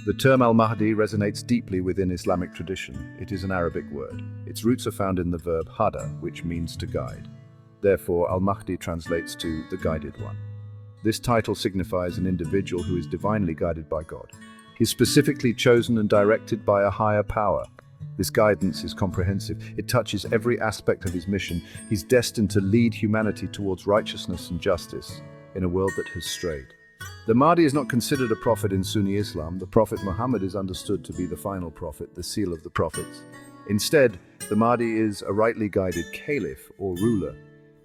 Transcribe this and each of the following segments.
The term Al-Mahdi resonates deeply within Islamic tradition. It is an Arabic word. Its roots are found in the verb hada, which means to guide. Therefore, Al-Mahdi translates to the guided one. This title signifies an individual who is divinely guided by God. He is specifically chosen and directed by a higher power. This guidance is comprehensive. It touches every aspect of his mission. He's destined to lead humanity towards righteousness and justice in a world that has strayed. The Mahdi is not considered a prophet in Sunni Islam. The Prophet Muhammad is understood to be the final prophet, the seal of the prophets. Instead, the Mahdi is a rightly guided caliph or ruler.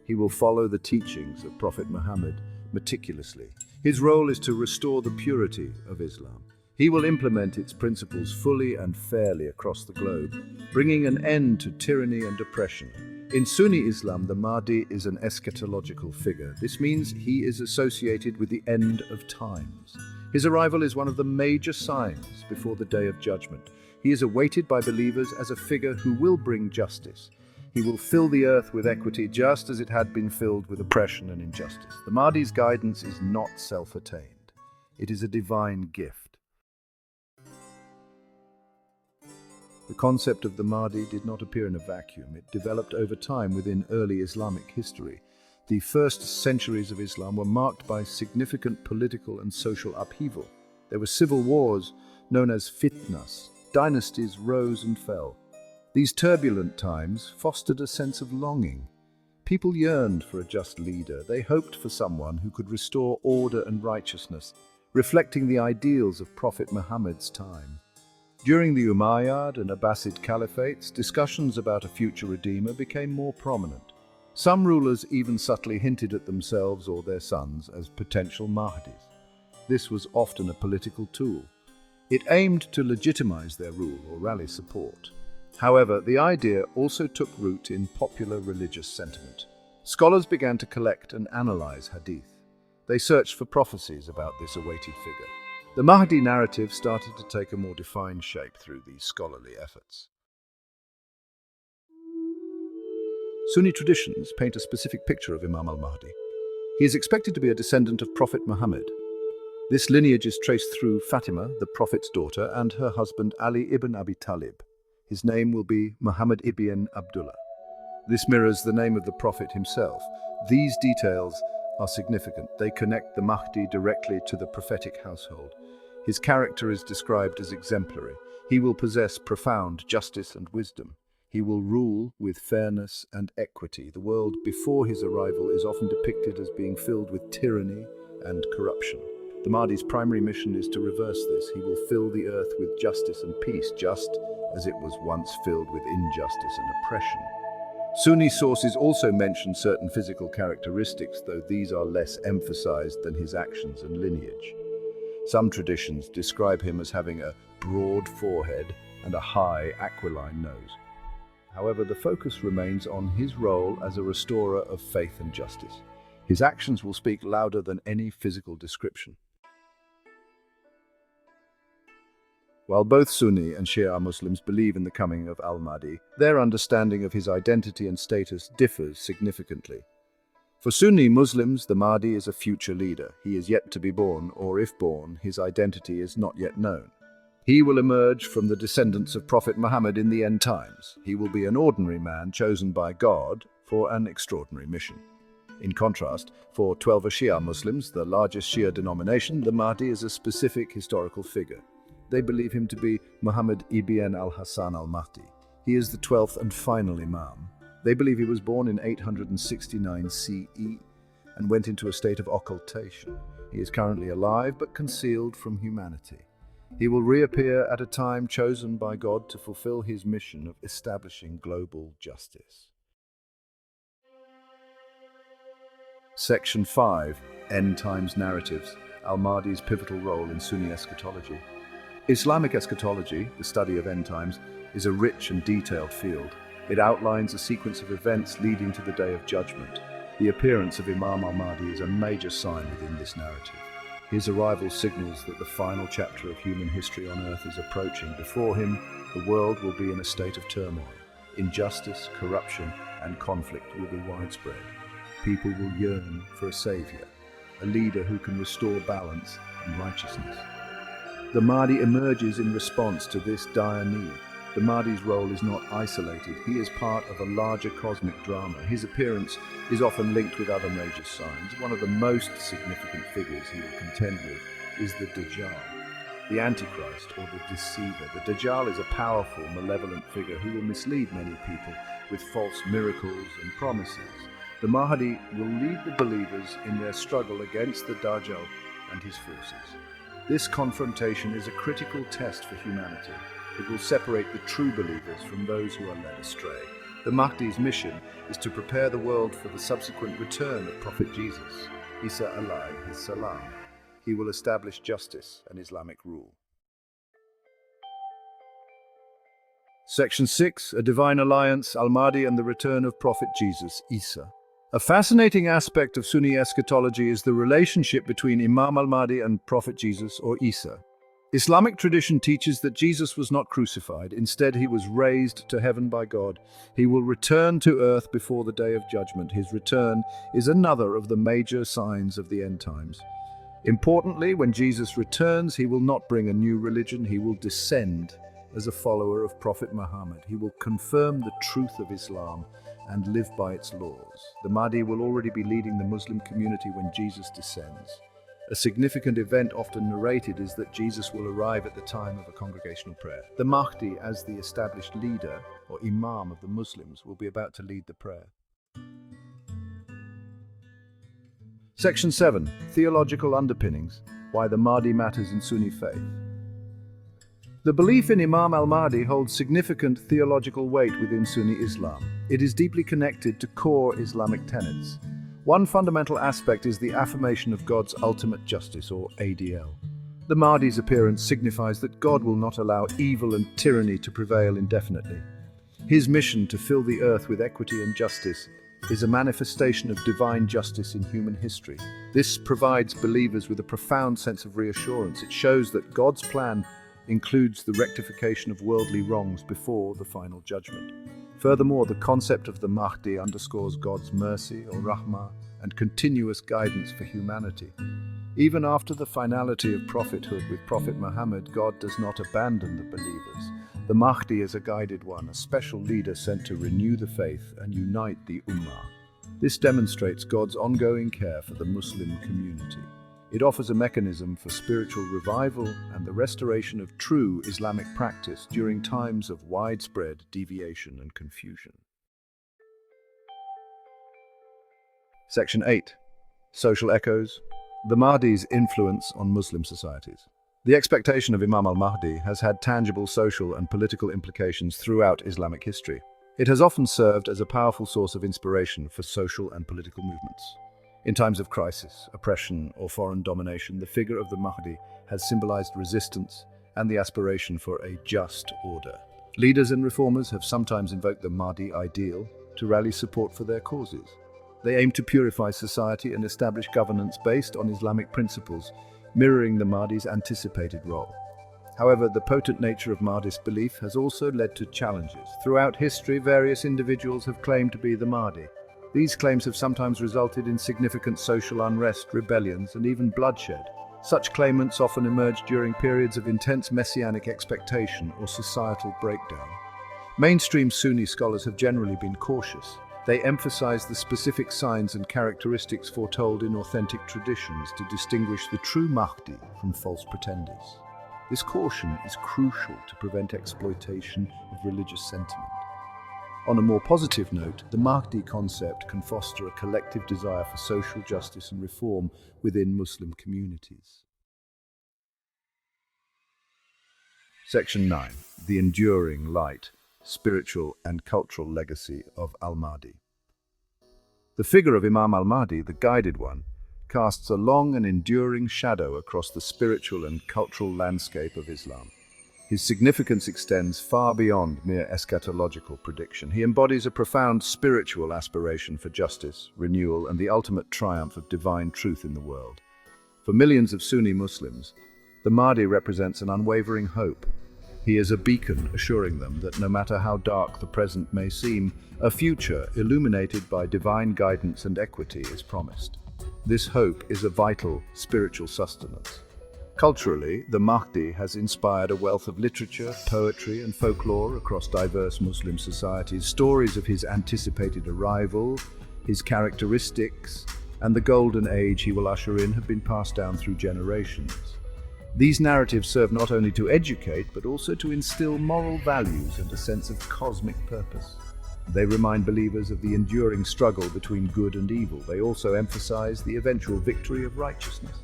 He will follow the teachings of Prophet Muhammad meticulously. His role is to restore the purity of Islam. He will implement its principles fully and fairly across the globe, bringing an end to tyranny and oppression. In Sunni Islam, the Mahdi is an eschatological figure. This means he is associated with the end of times. His arrival is one of the major signs before the Day of Judgment. He is awaited by believers as a figure who will bring justice. He will fill the earth with equity just as it had been filled with oppression and injustice. The Mahdi's guidance is not self-attained. It is a divine gift. The concept of the Mahdi did not appear in a vacuum. It developed over time within early Islamic history. The first centuries of Islam were marked by significant political and social upheaval. There were civil wars known as fitnas. Dynasties rose and fell. These turbulent times fostered a sense of longing. People yearned for a just leader. They hoped for someone who could restore order and righteousness, reflecting the ideals of Prophet Muhammad's time. During the Umayyad and Abbasid caliphates, discussions about a future redeemer became more prominent. Some rulers even subtly hinted at themselves or their sons as potential Mahdis. This was often a political tool. It aimed to legitimize their rule or rally support. However, the idea also took root in popular religious sentiment. Scholars began to collect and analyze hadith. They searched for prophecies about this awaited figure. The Mahdi narrative started to take a more defined shape through these scholarly efforts. Sunni traditions paint a specific picture of Imam al-Mahdi. He is expected to be a descendant of Prophet Muhammad. This lineage is traced through Fatimah, the Prophet's daughter, and her husband Ali ibn Abi Talib. His name will be Muhammad ibn Abdullah. This mirrors the name of the Prophet himself. These details are significant. They connect the Mahdi directly to the prophetic household. His character is described as exemplary. He will possess profound justice and wisdom. He will rule with fairness and equity. The world before his arrival is often depicted as being filled with tyranny and corruption. The Mahdi's primary mission is to reverse this. He will fill the earth with justice and peace, just as it was once filled with injustice and oppression. Sunni sources also mention certain physical characteristics, though these are less emphasized than his actions and lineage. Some traditions describe him as having a broad forehead and a high, aquiline nose. However, the focus remains on his role as a restorer of faith and justice. His actions will speak louder than any physical description. While both Sunni and Shia Muslims believe in the coming of Al-Mahdi, their understanding of his identity and status differs significantly. For Sunni Muslims, the Mahdi is a future leader. He is yet to be born, or if born, his identity is not yet known. He will emerge from the descendants of Prophet Muhammad in the end times. He will be an ordinary man chosen by God for an extraordinary mission. In contrast, for 12th Shia Muslims, the largest Shia denomination, the Mahdi is a specific historical figure. They believe him to be Muhammad ibn al-Hasan al-Mahdi. He is the 12th and final Imam. They believe he was born in 869 CE and went into a state of occultation. He is currently alive but concealed from humanity. He will reappear at a time chosen by God to fulfill his mission of establishing global justice. Section 5. End Times Narratives. Al-Mahdi's pivotal role in Sunni eschatology. Islamic eschatology, the study of end times, is a rich and detailed field. It outlines a sequence of events leading to the Day of Judgment. The appearance of Imam al-Mahdi is a major sign within this narrative. His arrival signals that the final chapter of human history on earth is approaching. Before him, the world will be in a state of turmoil. Injustice, corruption, and conflict will be widespread. People will yearn for a savior, a leader who can restore balance and righteousness. The Mahdi emerges in response to this dire need. The Mahdi's role is not isolated. He is part of a larger cosmic drama. His appearance is often linked with other major signs. One of the most significant figures he will contend with is the Dajjal, the Antichrist or the Deceiver. The Dajjal is a powerful, malevolent figure who will mislead many people with false miracles and promises. The Mahdi will lead the believers in their struggle against the Dajjal and his forces. This confrontation is a critical test for humanity. It will separate the true believers from those who are led astray. The Mahdi's mission is to prepare the world for the subsequent return of Prophet Jesus, Isa alayhi salam. He will establish justice and Islamic rule. Section 6, A Divine Alliance, Al-Mahdi and the Return of Prophet Jesus, Isa. A fascinating aspect of Sunni eschatology is the relationship between Imam al-Mahdi and Prophet Jesus or Isa. Islamic tradition teaches that Jesus was not crucified. Instead, he was raised to heaven by God. He will return to earth before the day of judgment. His return is another of the major signs of the end times. Importantly, when Jesus returns, he will not bring a new religion. He will descend as a follower of Prophet Muhammad. He will confirm the truth of Islam and live by its laws. The Mahdi will already be leading the Muslim community when Jesus descends. A significant event often narrated is that Jesus will arrive at the time of a congregational prayer. The Mahdi, as the established leader or Imam of the Muslims, will be about to lead the prayer. Section 7. Theological underpinnings. Why the Mahdi matters in Sunni faith. The belief in Imam al-Mahdi holds significant theological weight within Sunni Islam. It is deeply connected to core Islamic tenets. One fundamental aspect is the affirmation of God's ultimate justice, or ADL. The Mahdi's appearance signifies that God will not allow evil and tyranny to prevail indefinitely. His mission to fill the earth with equity and justice is a manifestation of divine justice in human history. This provides believers with a profound sense of reassurance. It shows that God's plan includes the rectification of worldly wrongs before the final judgment. Furthermore, the concept of the Mahdi underscores God's mercy, or rahmah, and continuous guidance for humanity. Even after the finality of prophethood with Prophet Muhammad, God does not abandon the believers. The Mahdi is a guided one, a special leader sent to renew the faith and unite the Ummah. This demonstrates God's ongoing care for the Muslim community. It offers a mechanism for spiritual revival and the restoration of true Islamic practice during times of widespread deviation and confusion. Section 8. Social echoes. The Mahdi's influence on Muslim societies. The expectation of Imam al-Mahdi has had tangible social and political implications throughout Islamic history. It has often served as a powerful source of inspiration for social and political movements. In times of crisis, oppression, or foreign domination, the figure of the Mahdi has symbolized resistance and the aspiration for a just order. Leaders and reformers have sometimes invoked the Mahdi ideal to rally support for their causes. They aim to purify society and establish governance based on Islamic principles, mirroring the Mahdi's anticipated role. However, the potent nature of Mahdi's belief has also led to challenges. Throughout history, various individuals have claimed to be the Mahdi. These claims have sometimes resulted in significant social unrest, rebellions, and even bloodshed. Such claimants often emerge during periods of intense messianic expectation or societal breakdown. Mainstream Sunni scholars have generally been cautious. They emphasize the specific signs and characteristics foretold in authentic traditions to distinguish the true Mahdi from false pretenders. This caution is crucial to prevent exploitation of religious sentiment. On a more positive note, the Mahdi concept can foster a collective desire for social justice and reform within Muslim communities. Section 9. The enduring light, spiritual and cultural legacy of Al-Mahdi. The figure of Imam al-Mahdi, the guided one, casts a long and enduring shadow across the spiritual and cultural landscape of Islam. His significance extends far beyond mere eschatological prediction. He embodies a profound spiritual aspiration for justice, renewal, and the ultimate triumph of divine truth in the world. For millions of Sunni Muslims, the Mahdi represents an unwavering hope. He is a beacon assuring them that no matter how dark the present may seem, a future illuminated by divine guidance and equity is promised. This hope is a vital spiritual sustenance. Culturally, the Mahdi has inspired a wealth of literature, poetry, and folklore across diverse Muslim societies. Stories of his anticipated arrival, his characteristics, and the golden age he will usher in have been passed down through generations. These narratives serve not only to educate, but also to instill moral values and a sense of cosmic purpose. They remind believers of the enduring struggle between good and evil. They also emphasize the eventual victory of righteousness.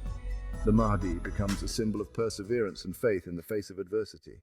The Mahdi becomes a symbol of perseverance and faith in the face of adversity.